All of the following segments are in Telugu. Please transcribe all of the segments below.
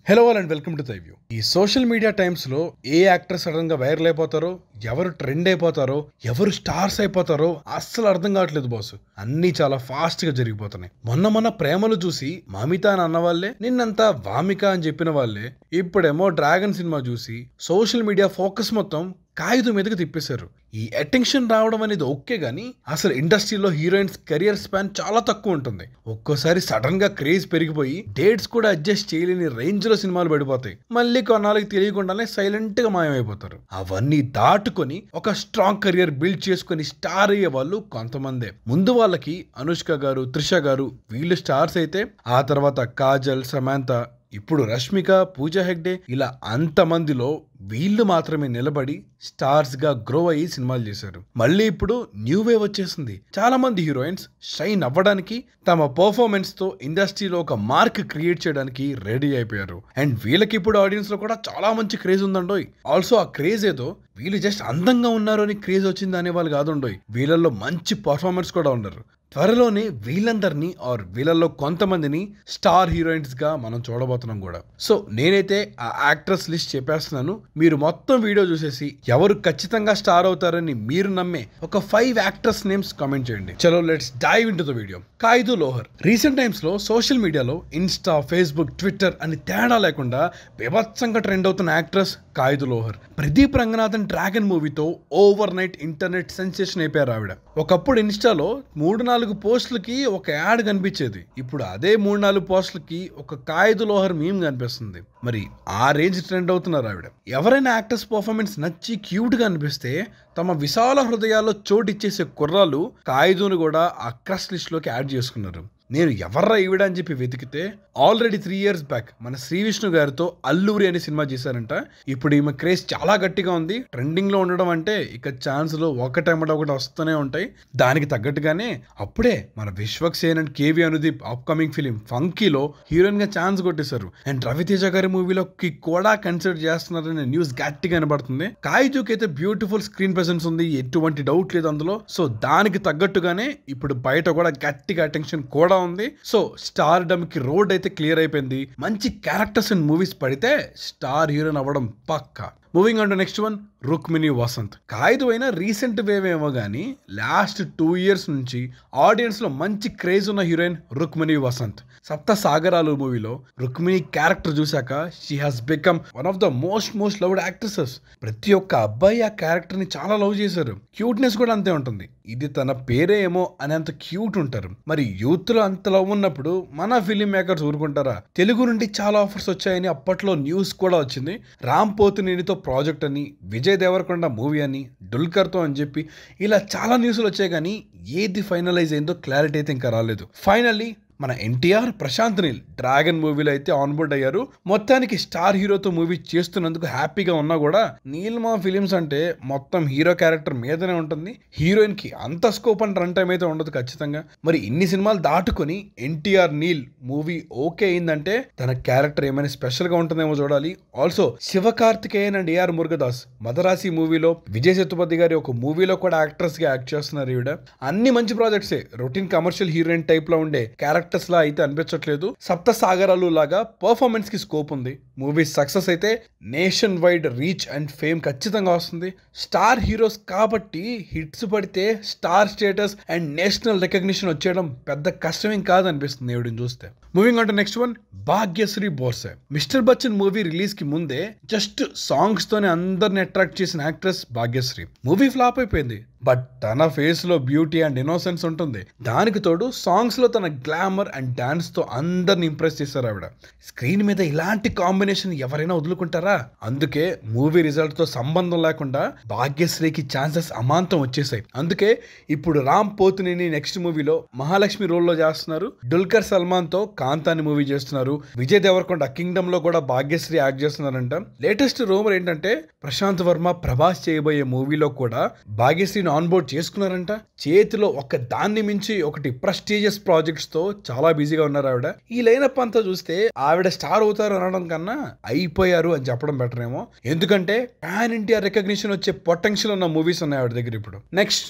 Hello all and welcome to the view. ఈ సోషల్ మీడియా టైమ్స్ లో ఏ యాక్టర్ సడన్ గా వైరల్ అయిపోతారో, ఎవరు ట్రెండ్ అయిపోతారో, ఎవరు స్టార్స్ అయిపోతారో అస్సలు అర్థం కావట్లేదు బాస్. అన్ని చాలా ఫాస్ట్ గా జరిగిపోతున్నాయి. మొన్న ప్రేమలు చూసి మమిత అని అన్న వాళ్ళే, నిన్నంతా వామిక అని చెప్పిన వాళ్ళే ఇప్పుడేమో డ్రాగన్ సినిమా చూసి సోషల్ మీడియా ఫోకస్ మొత్తం కాగితం మీదకి తిప్పేశారు. ఈ అటెన్షన్ రావడం అనేది ఓకే గానీ అసలు ఇండస్ట్రీలో హీరోయిన్స్ కెరియర్ స్పాన్ చాలా తక్కువ ఉంటుంది. ఒక్కోసారి సడన్ గా క్రేజ్ పెరిగిపోయి డేట్స్ కూడా అడ్జస్ట్ చేయలేని రేంజ్ లో సినిమాలు పడిపోతాయి. మళ్ళీ కొన్నాళ్ళకి తెలియకుండానే సైలెంట్ గా మాయమైపోతారు. అవన్నీ దాటుకొని ఒక స్ట్రాంగ్ కెరియర్ బిల్డ్ చేసుకుని స్టార్ అయ్యే వాళ్ళు కొంతమందే. ముందు వాళ్ళకి అనుష్క గారు, త్రిష గారు వీళ్ళు స్టార్స్ అయితే, ఆ తర్వాత కాజల్, సమాంత, ఇప్పుడు రష్మిక, పూజా హెగ్డే, ఇలా అంతమందిలో వీళ్ళు మాత్రమే నిలబడి స్టార్స్ గా గ్రో అయ్యి సినిమాలు చేశారు. మళ్ళీ ఇప్పుడు న్యూ వేవ్ వచ్చేసింది. చాలా మంది హీరోయిన్స్ షైన్ అవ్వడానికి, తమ పర్ఫార్మెన్స్ తో ఇండస్ట్రీలో ఒక మార్క్ క్రియేట్ చేయడానికి రెడీ అయిపోయారు. అండ్ వీళ్ళకి ఇప్పుడు ఆడియన్స్ లో కూడా చాలా మంచి క్రేజ్ ఉందండోయ్. ఆల్సో ఆ క్రేజ్ ఏదో వీళ్ళు జస్ట్ అందంగా ఉన్నారు అని క్రేజ్ వచ్చింది అనే వాళ్ళు కాదుండోయ్, వీళ్ళల్లో మంచి పర్ఫార్మెన్స్ కూడా ఉన్నారు. త్వరలోనే వీళ్ళందరినీ ఆర్ వీళ్ళల్లో కొంతమందిని స్టార్ హీరోయిన్స్ గా మనం చూడబోతున్నాం కూడా. సో నేనైతే ఆ యాక్ట్రెస్ లిస్ట్ చెప్పేస్తున్నాను. మీరు మొత్తం వీడియో చూసేసి ఎవరు ఖచ్చితంగా స్టార్ అవుతారని మీరు నమ్మే ఒక 5 యాక్టర్స్ నేమ్స్ కామెంట్ చేయండి. చలో let's dive into the video. Kayadu Lohar recent times లో సోషల్ మీడియాలో ఇన్స్టా, ఫేస్బుక్, ట్విట్టర్ అని తేడా లేకుండా బీభత్సంగా ట్రెండ్ అవుతున్న యాక్ట్రెస్ కాయిదు లోహర్. ప్రదీప్ రంగనాథన్ డ్రాగన్ మూవీతో ఓవర్ నైట్ ఇంటర్నెట్ సెన్సేషన్ అయిపోయారు ఆవిడ. ఒకప్పుడు ఇన్స్టాలో 3-4 పోస్టులకి ఒక యాడ్ కనిపించేది. ఇప్పుడు అదే 3-4 పోస్టులకి ఒక కాయిదు లోహర్ మీమ్ కనిపిస్తుంది. మరి ఆ రేంజ్ ట్రెండ్ అవుతున్నారు ఆవిడ. ఎవరైనా యాక్టర్స్ పర్ఫార్మెన్స్ నచ్చి క్యూట్ గా అనిపిస్తే తమ విశాల హృదయాల్లో చోటు ఇచ్చేసే కుర్రాలు కాయిదును కూడా ఆ క్రష్ లిస్ట్ లోకి యాడ్ చేసుకున్నారు. నేను ఎవర్రా ఈవిడ అని చెప్పి వెతికితే ఆల్రెడీ 3 years బ్యాక్ మన శ్రీ విష్ణు గారితో అల్లూరి అనే సినిమా చేశారంట. ఇప్పుడు ఈమె క్రేజ్ చాలా గట్టిగా ఉంది. ట్రెండింగ్ లో ఉండడం అంటే ఇక ఛాన్స్లు ఒకటేమట ఒకటి వస్తూనే ఉంటాయి. దానికి తగ్గట్టుగానే అప్పుడే మన Vishwaksen and KV Anudeep upcoming film ఫంకీలో హీరోయిన్ గా ఛాన్స్ కొట్టేశారు. అండ్ రవితేజ గారి మూవీలోకి కూడా కన్సిడర్ చేస్తున్నారనే న్యూస్ గట్టిగా కనబడుతుంది. కాయిజుకి అయితే బ్యూటిఫుల్ స్క్రీన్ ప్రెసెన్స్ ఉంది, ఎటువంటి డౌట్ లేదు అందులో. సో దానికి తగ్గట్టుగానే ఇప్పుడు బయట కూడా గట్టిగా అటెన్షన్ కూడా ఉంది. సో స్టార్ డమ్ కి రోడ్ అయితే క్లియర్ అయిపోయింది. మంచి క్యారెక్టర్స్ అండ్ మూవీస్ పడితే స్టార్ హీరోయిన్ అవ్వడం పక్కా. Moving on to next one, Rukmini Vasanth. Kayadu అయినా రీసెంట్ వేవ్ ఏమో కానీ లాస్ట్ 2 years నుంచి ఆడియన్స్ లో మంచి క్రేజ్ ఉన్న హీరోయిన్ రుక్మిణి వసంత్. సప్త సాగరాలు మూవీలో రుక్మిణి క్యారెక్టర్ చూశాక she has become one of the most loved actresses. ప్రతి ఒక్క అబ్బాయి ఆ క్యారెక్టర్ ని చాలా లవ్ చేశారు. క్యూట్నెస్ కూడా అంతే ఉంటుంది. ఇది తన పేరే ఏమో అనేంత క్యూట్ ఉంటారు. మరి యూత్ లో అంత లవ్ ఉన్నప్పుడు మన ఫిలిం మేకర్స్ ఊరుకుంటారా? తెలుగు నుండి చాలా ఆఫర్స్ వచ్చాయని అప్పట్లో న్యూస్ కూడా వచ్చింది. రామ్ పోతినేనితో ప్రాజెక్ట్ అని, విజయ్ దేవరకొండ మూవీ అని, డుల్కర్తో అని చెప్పి ఇలా చాలా న్యూస్లు వచ్చాయి. కానీ ఏది ఫైనలైజ్ అయిందో క్లారిటీ అయితే ఇంకా రాలేదు. ఫైనల్లీ మన ఎన్టీఆర్, ప్రశాంత్ నీల్ డ్రాగన్ మూవీలో అయితే ఆన్బోర్డ్ అయ్యారు. మొత్తానికి స్టార్ హీరోతో మూవీ చేస్తున్నందుకు హ్యాపీగా ఉన్నా కూడా నీల్మా ఫిలిమ్స్ అంటే మొత్తం హీరో క్యారెక్టర్ మీదనే ఉంటుంది. హీరోయిన్ కి అంత స్కోప్ అండ్ రన్ టైం అయితే ఉండదు ఖచ్చితంగా. మరి ఇన్ని సినిమాలు దాటుకొని ఎన్టీఆర్ నీల్ మూవీ ఓకే అయిందంటే తన క్యారెక్టర్ ఏమైనా స్పెషల్ గా ఉంటుందేమో చూడాలి. Also Sivakarthikeyan and AR Murugadoss Madharaasi మూవీలో, విజయ్ సేతుపతి గారి ఒక మూవీలో కూడా యాక్ట్రెస్ గా యాక్ట్ చేస్తున్నారు ఈవిడ. అన్ని మంచి ప్రాజెక్ట్సే. రొటీన్ కమర్షియల్ హీరోయిన్ టైప్ లో ఉండే క్యారెక్టర్స్ లా అయితే అనిపించట్లేదు. సప్త సాగరాలు లాగా పర్ఫార్మెన్స్ కి స్కోప్ ఉంది. మూవీ సక్సెస్ అయితే nation wide reach and fame ఖచ్చితంగా వస్తుంది. స్టార్ హీరోస్ కాబట్టి హిట్స్ పడితే star status and national recognition వచ్చేయడం పెద్ద కష్టమేం కాదనిపిస్తుంది ఎవడిని చూస్తే. Moving on to next one, Bhagyashri Borse. Mr Bachchan movie release కి ముందే జస్ట్ సాంగ్స్ తోనే అందరిని అట్రాక్ట్ చేసిన యాక్ట్రెస్ భాగ్యశ్రీ. మూవీ ఫ్లాప్ అయిపోయింది, బట్ తన ఫేస్ లో బ్యూటీ అండ్ ఇన్నోసెన్స్ ఉంటుంది. దానికి తోడు సాంగ్స్ లో తన గ్లామర్ అండ్ డాన్స్ తో అందరిని ఇంప్రెస్ చేశారు ఆవిడ. స్క్రీన్ మీద ఇలాంటి కాంబినేషన్ ఎవరైనా వదులుకుంటారా? అందుకే మూవీ రిజల్ట్ తో సంబంధం లేకుండా భాగ్యశ్రీకి ఛాన్సెస్ అమాంతం వచ్చేసాయి. అందుకే ఇప్పుడు రామ్ పోతినేని నెక్స్ట్ మూవీలో మహాలక్ష్మి రోల్ లో చేస్తున్నారు. డుల్కర్ సల్మాన్ తో కాంతాని మూవీ చేస్తున్నారు. విజయ్ దేవరకొండ కింగ్డమ్ లో కూడా భాగ్యశ్రీ యాక్ట్ చేస్తున్నారంట. లేటెస్ట్ రూమర్ ఏంటంటే ప్రశాంత్ వర్మ, ప్రభాస్ చేయబోయే మూవీలో కూడా భాగ్యశ్రీ ఆన్బోర్డ్ చేసుకున్నారంట. చేతిలో ఒక దాన్ని మించి ఒకటి ప్రెస్టీజియస్ ప్రాజెక్ట్స్ తో చాలా బిజీగా ఉన్నారు ఆవిడ. ఈ లైనప్ అంతా చూస్తే ఆవిడ స్టార్ అవుతారు అనడం కన్నా అయిపోయారు అని చెప్పడం బెటర్ ఏమో. ఎందుకంటే పాన్ ఇండియా రికగ్నిషన్ వచ్చే పొటెన్షియల్ ఉన్న మూవీస్ ఉన్నాయి ఆవిడ దగ్గర ఇప్పుడు. నెక్స్ట్,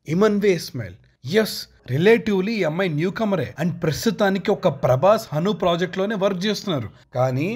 ఇమన్వే ఇస్మాయిల్. ఎస్, రిలేటివ్లీ ఈ అమ్మాయి న్యూ కమరే అండ్ ప్రస్తుతానికి ఒక ప్రభాస్ హను ప్రాజెక్ట్ లోనే వర్క్ చేస్తున్నారు. కానీ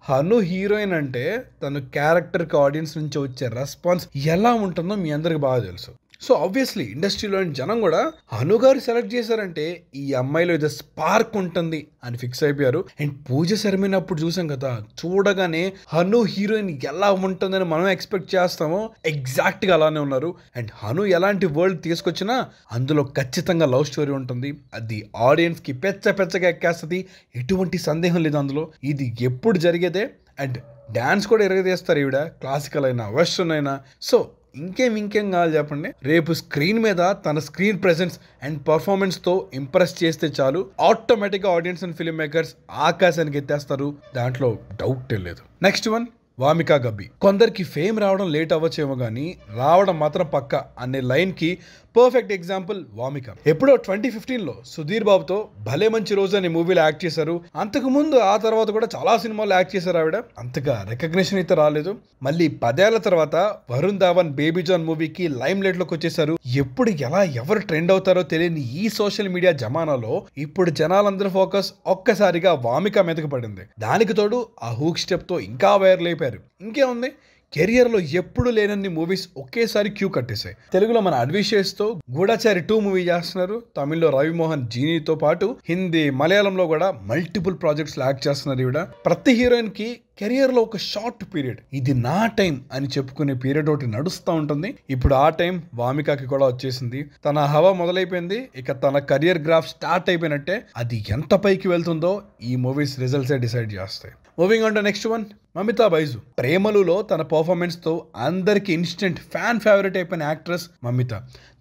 హను హీరోయిన్ అంటే తన క్యారెక్టర్కి ఆడియన్స్ నుంచి వచ్చే రెస్పాన్స్ ఎలా ఉంటుందో మీ అందరికి బాగా తెలుసు. సో ఆబ్వియస్లీ ఇండస్ట్రీలోని జనం కూడా హను గారు సెలెక్ట్ చేశారంటే ఈ అమ్మాయిలో ఏదో స్పార్క్ ఉంటుంది అని ఫిక్స్ అయిపోయారు. అండ్ పూజ సెరమనీ అప్పుడు చూసాం కదా, చూడగానే హను హీరోయిన్ ఎలా ఉంటుందని మనం ఎక్స్పెక్ట్ చేస్తామో ఎగ్జాక్ట్గా అలానే ఉన్నారు. అండ్ హను ఎలాంటి వరల్డ్ తీసుకొచ్చినా అందులో ఖచ్చితంగా లవ్ స్టోరీ ఉంటుంది. అది ఆడియన్స్కి పెచ్చగా ఎక్కేస్తుంది, ఎటువంటి సందేహం లేదు అందులో. ఇది ఎప్పుడు జరిగేదే. అండ్ డ్యాన్స్ కూడా ఎరగదీస్తారు ఈవిడ, క్లాసికల్ అయినా వెస్ట్రన్ అయినా. సో ఇంకేం కావాలి చెప్పండి. రేపు స్క్రీన్ మీద తన స్క్రీన్ ప్రెజెన్స్ అండ్ పర్ఫార్మెన్స్తో ఇంప్రెస్ చేస్తే చాలు, ఆటోమేటిక్గా ఆడియన్స్ అండ్ ఫిల్మ్ మేకర్స్ ఆకాశానికి ఎత్తేస్తారు, దాంట్లో డౌటే లేదు. Next one Wamiqa Gabbi. కొందరికి ఫేమ్ రావడం లేట్ అవ్వచ్చేమో కానీ రావడం మాత్రం పక్క అనే లైన్కి పర్ఫెక్ట్ ఎగ్జాంపుల్ వామిక. ఎప్పుడో 2015లో సుధీర్ బాబుతో భలే మంచి రోజు అనే మూవీలో యాక్ట్ చేశారు. అంతకుముందు ఆ తర్వాత కూడా చాలా సినిమాల్లో యాక్ట్ చేశారు ఆవిడ. అంతగా రికగ్నిషన్ అయితే రాలేదు. మళ్ళీ 10 ఏళ్ల తర్వాత వరుణ్ ధావన్ బేబీ జాన్ మూవీకి లైమ్ లైట్ లోకి వచ్చేసారు. ఎప్పుడు ఎలా ఎవరు ట్రెండ్ అవుతారో తెలియని ఈ సోషల్ మీడియా జమానాలో ఇప్పుడు జనాలందరూ ఫోకస్ ఒక్కసారిగా వామిక మీదకి పడింది. దానికి తోడు ఆ హూక్ స్టెప్ తో ఇంకా వైరల్ అయిపోయారు. ఇంకేముంది, కెరియర్లో ఎప్పుడు లేనన్ని మూవీస్ ఒకేసారి క్యూ కట్టేశాయి. తెలుగులో మన అడ్విషేస్తో గూఢచారి 2 మూవీ చేస్తున్నారు. తమిళ్లో రవిమోహన్ జీనీతో పాటు హిందీ మలయాళంలో కూడా మల్టిపుల్ ప్రాజెక్ట్స్ యాక్ట్ చేస్తున్నారు ఈవిడ. ప్రతి హీరోయిన్ కి కెరియర్లో ఒక షార్ట్ పీరియడ్, ఇది నా టైం అని చెప్పుకునే పీరియడ్ ఒకటి నడుస్తూ ఉంటుంది. ఇప్పుడు ఆ టైం వామికాకి కూడా వచ్చేసింది. తన హవా మొదలైపోయింది. ఇక తన కెరియర్ గ్రాఫ్ స్టార్ట్ అయిపోయినట్టే. అది ఎంత పైకి వెళ్తుందో ఈ మూవీస్ రిజల్ట్సే డిసైడ్ చేస్తాయి. Moving on to next one, Mamitha Baiju. ప్రేమలులో తన పర్ఫార్మెన్స్తో అందరికి ఇన్స్టెంట్ ఫ్యాన్ ఫేవరెట్ అయిపోయిన యాక్ట్రెస్ మమిత.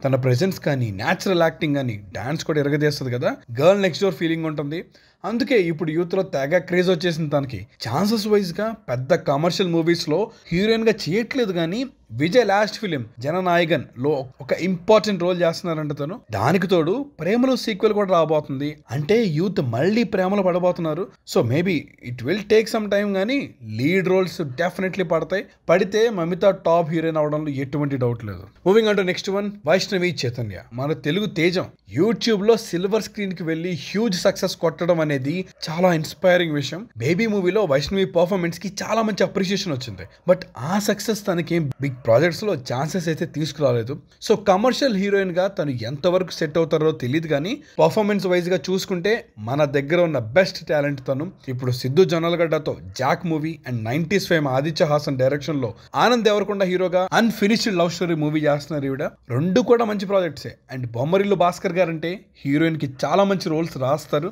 తన ప్రెజెన్స్ కానీ న్యాచురల్ యాక్టింగ్ కానీ డాన్స్ కూడా ఎరగదీస్తుంది కదా, గర్ల్ నెక్స్ట్ డోర్ ఫీలింగ్ ఉంటుంది. అందుకే ఇప్పుడు యూత్లో తెగ క్రేజ్ వచ్చేసింది తనకి. ఛాన్సెస్ వైజ్గా పెద్ద కమర్షియల్ మూవీస్లో హీరోయిన్గా చేయట్లేదు కానీ విజయ్ లాస్ట్ ఫిలిం జననాయకన్ లో ఒక ఇంపార్టెంట్ రోల్ చేస్తున్నారంట తను. దానికి తోడు ప్రేమలో సీక్వెల్ కూడా రాబోతుంది. అంటే యూత్ మళ్ళీ ప్రేమలో పడబోతున్నారు. So maybe it will take some time కానీ లీడ్ రోల్స్ డెఫినెట్లీ పడతాయి. పడితే మమిత టాప్ హీరోయిన్ అవడంలో ఎటువంటి డౌట్ లేదు. Moving on to next one, Vaishnavi Chaitanya. మన తెలుగు తేజం యూట్యూబ్ లో సిల్వర్ స్క్రీన్ కి వెళ్లి హ్యూజ్ సక్సెస్ కొట్టడం అనేది చాలా ఇన్స్పైరింగ్ విషయం. బేబీ మూవీలో వైష్ణవి పర్ఫార్మెన్స్ కి చాలా మంచి అప్రిషియేషన్ వచ్చింది. బట్ ఆ సక్సెస్ తనకి బిగ్ ప్రాజెక్ట్స్ లో ఛాన్సెస్ అయితే తీసుకురాలేదు. సో కమర్షియల్ హీరోయిన్ గా తను ఎంతవరకు సెట్ అవుతారో తెలియదు కానీ పర్ఫార్మెన్స్ వైజ్ గా చూసుకుంటే మన దగ్గర ఉన్న బెస్ట్ టాలెంట్ తను. ఇప్పుడు సిద్ధు జొన్నలగడ్డతో Jack movie and 90s fame Aditya Hasan direction లో ఆనంద్ దేవరకొండ హీరోగా అన్ఫినిష్డ్ లవ్ స్టోరీ మూవీ చేస్తున్నారు ఈవిడ. రెండు కూడా మంచి ప్రాజెక్ట్సే. అండ్ బొమ్మరిల్లు భాస్కర్ గారు అంటే హీరోయిన్ కి చాలా మంచి రోల్స్ రాస్తారు.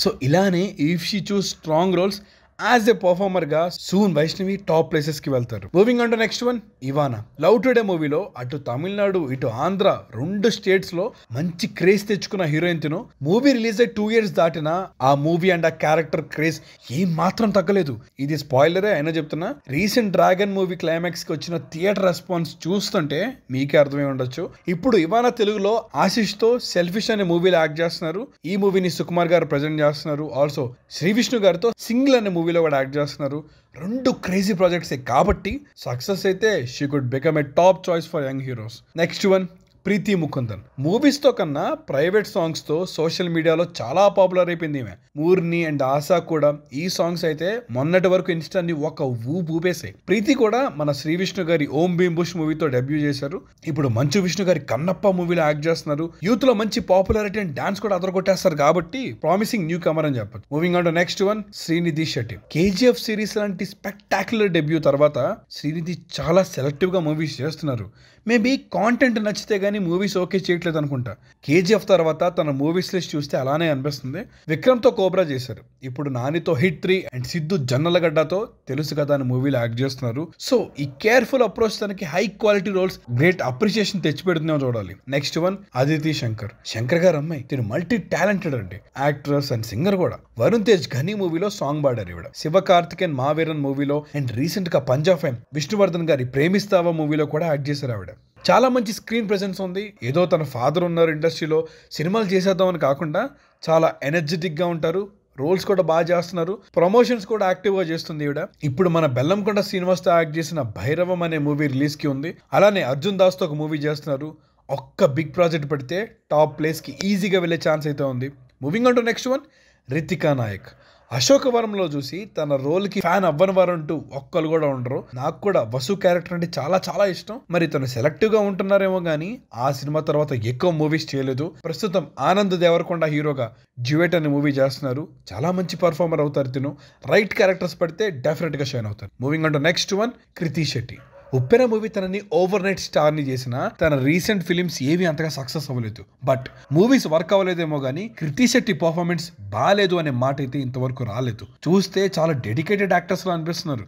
సో ఇలానే if she choose strong roles as a performer గా సూన్ వైష్ణవి టాప్ ప్లేసెస్ కి వెళ్తారు. Moving on to next one, Ivana. Love today మూవీలో అటు తమిళనాడు ఇటు ఆంధ్ర రెండు స్టేట్స్ లో మంచి క్రేజ్ తెచ్చుకున్న హీరోయిన్ తిను. మూవీ రిలీజ్ అయ్యి 2 years దాటినా ఆ మూవీ అండ్ ఆ క్యారెక్టర్ క్రేజ్ ఏం మాత్రం తగ్గలేదు. ఇది స్పాయిలరే అయినా చెప్తున్నా. రీసెంట్ డ్రాగన్ మూవీ క్లైమాక్స్ కి వచ్చిన థియేటర్ రెస్పాన్స్ చూస్తుంటే మీకే అర్థమై ఉండొచ్చు. ఇప్పుడు ఇవానా తెలుగులో ఆశిష్ తో సెల్ఫిష్ అనే మూవీలో యాక్ట్ చేస్తున్నారు. ఈ మూవీని సుకుమార్ గారు ప్రజెంట్ చేస్తున్నారు. ఆల్సో శ్రీ విష్ణు గారితో సింగిల్ అనే మూవీలో కూడా యాక్ట్ చేస్తున్నారు. రెండు క్రేజీ ప్రాజెక్ట్స్ కాబట్టి సక్సెస్ అయితే she could become a top choice for young heroes. Next one, Preeti Mukundan. Movies తో కన్నా ప్రైవేట్ సాంగ్స్ తో సోషల్ మీడియాలో చాలా పాపులర్ అయిపోయింది ఈమె. మూర్ని అండ్ ఆశా కూడా ఈ సాంగ్స్ అయితే మొన్నటి వరకు ఇన్స్టాన్ని ఒక ఊపేసాయి. ప్రీతి కూడా మన శ్రీ విష్ణు గారి ఓం భీమ్ బుష్ మూవీతో డెబ్యూ చేశారు. ఇప్పుడు మంచు విష్ణు గారి కన్నప్ప మూవీలో యాక్ట్ చేస్తున్నారు. యూత్ లో మంచి పాపులారిటీ అండ్ డాన్స్ కూడా అదరగొట్టేస్తారు కాబట్టి ప్రామిసింగ్ న్యూ కమర్ అని చెప్పచ్చు. Moving on to next one, Srinidhi Shetty. KGF series లాంటి స్పెక్టాక్యులర్ డెబ్యూ తర్వాత శ్రీనిధి చాలా సెలెక్టివ్ గా మూవీస్ చేస్తున్నారు. మేబీ కాంటెంట్ నచ్చితే గానీ మూవీస్ ఓకే చేయట్లేదు అనుకుంటా. కేజీఎఫ్ తర్వాత తన మూవీస్ లిస్ట్ చూస్తే అలానే అనిపిస్తుంది. విక్రమ్తో కోబ్రా చేశారు. ఇప్పుడు నానితో హిట్ 3 అండ్ సిద్ధు జొన్నలగడ్డతో తెలుసు కదా అని మూవీలో యాక్ట్ చేస్తున్నారు. సో ఈ కేర్ఫుల్ అప్రోచ్ తనకి high quality roles great appreciation తెచ్చిపెడుతున్నామో చూడాలి. Next one, Aditi Shankar. శంకర్ గారు అమ్మాయి తిను మల్టీ టాలెంటెడ్ అండి, యాక్ట్రెస్ అండ్ సింగర్ కూడా. వరుణ్ తేజ్ ఘనీ మూవీలో సాంగ్ పాడారు ఈవిడ. శివ కార్తికేయన్ మావీరన్ మూవీలో అండ్ రీసెంట్ గా పంజాబ్ ఫేమ్ విష్ణువర్ధన్ గారి ప్రేమిస్తావా మూవీలో కూడా యాక్ట్ చేశారు ఆవిడ. చాలా మంచి స్క్రీన్ ప్రెజెన్స్ ఉంది. ఏదో తన ఫాదర్ ఉన్నారు ఇండస్ట్రీలో సినిమాలు చేసేద్దామని కాకుండా చాలా ఎనర్జెటిక్గా ఉంటారు. రోల్స్ కూడా బాగా చేస్తున్నారు. ప్రమోషన్స్ కూడా యాక్టివ్గా చేస్తుంది ఈవిడ. ఇప్పుడు మన బెల్లంకొండ శ్రీనివాస్తో యాక్ట్ చేసిన భైరవం అనే మూవీ రిలీజ్కి ఉంది. అలానే అర్జున్ దాస్తో ఒక మూవీ చేస్తున్నారు. ఒక్క బిగ్ ప్రాజెక్ట్ పడితే టాప్ ప్లేస్కి ఈజీగా వెళ్ళే ఛాన్స్ అయితే ఉంది. Moving on to next one, Ritika Nayak. అశోకవరంలో చూసి తన రోల్ కి ఫ్యాన్ అవ్వని వారంటూ ఒక్కరు కూడా ఉండరు. నాకు కూడా వసు క్యారెక్టర్ అంటే చాలా చాలా ఇష్టం. మరి తను సెలెక్టివ్ గా ఉంటున్నారేమో గానీ ఆ సినిమా తర్వాత ఎక్కువ మూవీస్ చేయలేదు. ప్రస్తుతం ఆనంద్ దేవరకొండ హీరోగా డ్యూయెట్ అనే మూవీ చేస్తున్నారు. చాలా మంచి పర్ఫార్మర్ అవుతారు. తిను రైట్ క్యారెక్టర్స్ పడితే డెఫినెట్ గా షైన్ అవుతారు. Moving on to next one, Krithi Shetty. Uppena movie తనని ఓవర్ నైట్ స్టార్ ని చేసిన తన రీసెంట్ ఫిలిమ్స్ ఏవి అంతగా సక్సెస్ అవ్వలేదు. బట్ మూవీస్ వర్క్ అవ్వలేదేమో గానీ కృతి శెట్టి పర్ఫార్మెన్స్ బాగాలేదు అనే మాట అయితే ఇంతవరకు రాలేదు. చూస్తే చాలా డెడికేటెడ్ యాక్టర్స్ లా అనిపిస్తున్నారు.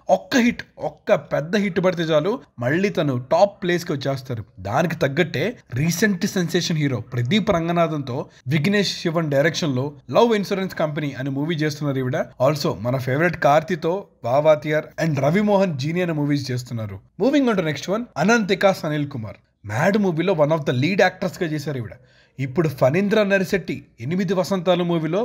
ఒక్క పెద్ద హిట్ పడితే చాలు మళ్ళీ తను టాప్ ప్లేస్ కి వచ్చేస్తారు. దానికి తగ్గట్టే recent sensation hero Pradeep Ranganathan తో విఘ్నేష్ శివన్ డైరెక్షన్ లో లవ్ ఇన్సూరెన్స్ కంపెనీ అనే మూవీ చేస్తున్నారు ఈవిడ. ఆల్సో మన ఫేవరెట్ కార్తితో వావాతియర్ అండ్ రవి మోహన్ జీని అనే మూవీస్ చేస్తున్నారు. Moving on to next one, Anantika Anil Kumar. Mad మూవీలో one of the lead actors గా చేశారు ఈవిడ. ఇప్పుడు ఫణీంద్ర నరిశెట్టి 8 వసంతాలు మూవీలో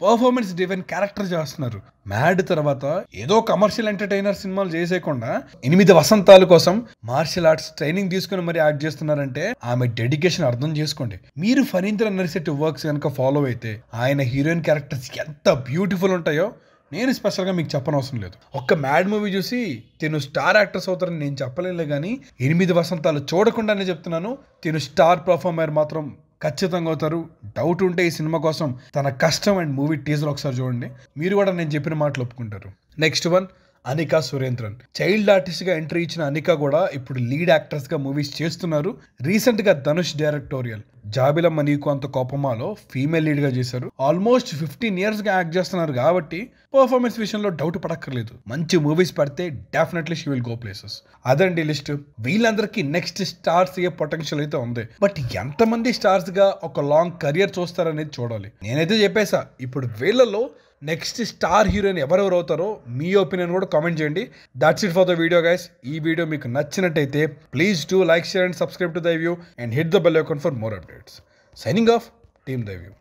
పర్ఫార్మెన్స్ డ్రివెన్ క్యారెక్టర్ చేస్తున్నారు. మ్యాడ్ తర్వాత ఏదో కమర్షియల్ ఎంటర్టైనర్ సినిమాలు చేసేయకుండా 8 వసంతాల కోసం మార్షల్ ఆర్ట్స్ ట్రైనింగ్ తీసుకుని మరి యాక్ట్ చేస్తున్నారంటే ఆమె డెడికేషన్ అర్థం చేసుకోండి. మీరు ఫణీంద్ర నరిశెట్టి వర్క్స్ కనుక ఫాలో అయితే ఆయన హీరోయిన్ క్యారెక్టర్స్ ఎంత బ్యూటిఫుల్ ఉంటాయో నేను స్పెషల్గా మీకు చెప్పనవసరం లేదు. ఒక్క మ్యాడ్ మూవీ చూసి తిను స్టార్ యాక్టర్స్ అవుతారని నేను చెప్పలేనులే కానీ 8 వసంతాలు చూడకుండానే చెప్తున్నాను, తిను స్టార్ పర్ఫార్మర్ మాత్రం ఖచ్చితంగా అవుతారు. డౌట్ ఉంటే ఈ సినిమా కోసం తన కష్టం అండ్ మూవీ టీజర్ ఒకసారి చూడండి, మీరు కూడా నేను చెప్పిన మాటలు ఒప్పుకుంటారు. Next one, Anikha Surendran. Child artist గా ఎంట్రీ ఇచ్చిన అనికా కూడా ఇప్పుడు లీడ్ యాక్టర్స్ గా మూవీస్ చేస్తున్నారు. రీసెంట్ గా ధనుష్ డైరెక్టోరియల్ జాబిలమ్మ నీకు అంత కోపమాలో ఫీమేల్ లీడ్ గా చేశారు. ఆల్మోస్ట్ 15 years గా యాక్ట్ చేస్తున్నారు కాబట్టి పర్ఫార్మెన్స్ విషయంలో డౌట్ పడక్కర్లేదు. మంచి మూవీస్ పడితే definitely she will go places. అదండి లిస్ట్. వీళ్ళందరికీ నెక్స్ట్ స్టార్స్ అయ్యే పొటెన్షియల్ అయితే ఉంది. బట్ ఎంతమంది స్టార్స్ గా ఒక లాంగ్ కెరియర్ చూస్తారనేది చూడాలి. నేనైతే చెప్పేసా, ఇప్పుడు వీళ్ళలో నెక్స్ట్ స్టార్ హీరోయిన్ ఎవరెవరు అవుతారో మీ ఒపీనియన్ కూడా కామెంట్ చేయండి. That's it for the video guys. ఈ వీడియో మీకు నచ్చినట్టయితే please do like, share and subscribe to the view and hit the bell icon for more updates. Signing off, team the view.